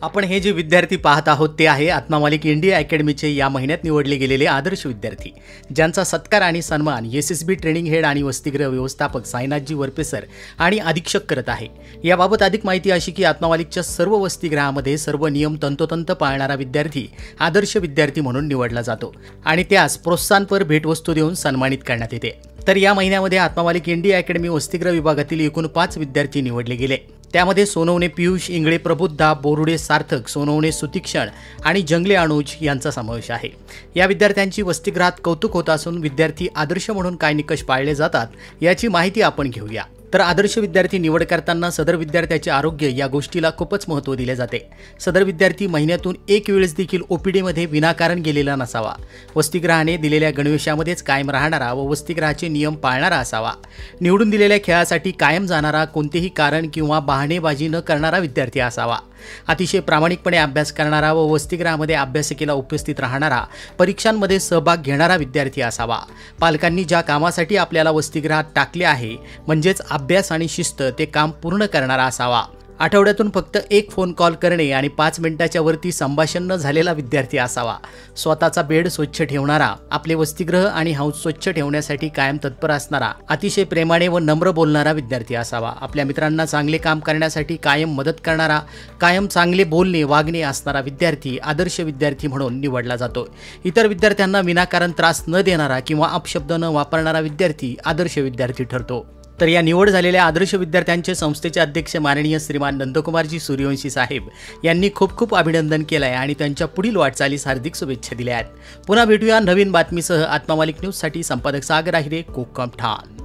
आपण हे जे विद्यार्थी पाहत आहोत ते आहे आत्मा मालिक इंडिया अकॅडमीचे या महिन्यात निवडले गेलेले आदर्श विद्यार्थी, ज्यांचा सत्कार आणि सन्मान एसएसबी ट्रेनिंग हेड आणि वसतिगृह व्यवस्थापक साईनाथजी वरपे सर आणि अधीक्षक करत आहे। याबाबत अधिक माहिती अशी की आत्मा मालिकच्या सर्व वसतिगृहामध्ये सर्व नियम तंतोतंत पाळणारा विद्यार्थी आदर्श विद्यार्थी म्हणून निवडला जातो आणि त्यास प्रोत्साहनपर भेटवस्तू देऊन सन्मानित करण्यात येते। तर या महिन्यामध्ये आत्मा मालिक इंडिया अकॅडमी वसतिगृह विभागातील एकूण 5 विद्यार्थी निवडले गेले। त्यामध्ये सोनवणे पीयूष, इंगळे प्रबुद्धा, बोरुडे सार्थक, सोनवणे सुतीक्षण आणि जंगले अनुज यांचा समावेश आहे। या विद्यार्थ्यांची वसतिगृहात कौतुक होत असून विद्यार्थी आदर्श म्हणून काय निकष पाळले जातात याची माहिती आपण घेऊया। तर आदर्श विद्यार्थी निवड करताना सदर विद्यार्थ्याचे आरोग्य या गोष्टीला खूपच महत्त्व दिले जाते। सदर विद्यार्थी महिन्यातून एक वेळेस देखील ओपीडी मध्ये विनाकारण गेलेला नसावा, वसतिगृहाने दिलेल्या गणवेशामध्येच कायम राहणारा व वसतिगृहाचे नियम पाळणारा असावा, निवडून दिलेल्या खेळासाठी कायम जाणारा, कोणतेही कारण किंवा बहाणेबाजी न करणारा विद्यार्थी असावा, अतिशय प्रामाणिकपणे अभ्यास करणारा व वसतिगृहामध्ये अभ्यासिकेला उपस्थित राहणारा, परीक्षांमध्ये सहभाग घेणारा विद्यार्थी असावा, पालकांनी ज्या कामासाठी आपल्याला वसतिगृहात टाकले आहे म्हणजेच अभ्यास आणि शिस्त ते काम पूर्ण करणारा असावा, आठवड्यातून फक्त एक फोन कॉल करणे आणि 5 मिनिटाच्या वरती संभाषण न झालेला विद्यार्थी असावा, स्वतःचा बेड स्वच्छ ठेवणारा, आपले वसतिगृह आणि हाऊस स्वच्छ ठेवण्यासाठी कायम तत्पर असणारा, अतिशय प्रेमाने व नम्र बोलणारा विद्यार्थी असावा, आपल्या मित्रांना चांगले काम करण्यासाठी कायम मदत करणारा, कायम चांगले बोलणे वागणे असणारा विद्यार्थी आदर्श विद्यार्थी म्हणून निवडला जातो। इतर विद्यार्थ्यांना विनाकारण त्रास न देणारा किंवा अपशब्द न वापरणारा विद्यार्थी आदर्श विद्यार्थी ठरतो। तर या निवड झालेल्या आदर्श विद्यार्थ्यांचे संस्थेचे अध्यक्ष माननीय श्रीमान नंदकुमारजी सूर्यवंशी साहेब यांनी खूप खूप अभिनंदन केले आहे आणि त्यांच्या पुढील वाटचालीस हार्दिक शुभेच्छा दिल्या आहेत। पुन्हा भेटूया नवीन बातमीसह। आत्मा मालिक न्यूज साठी संपादक सागर आहिरे, कोकम ठाण।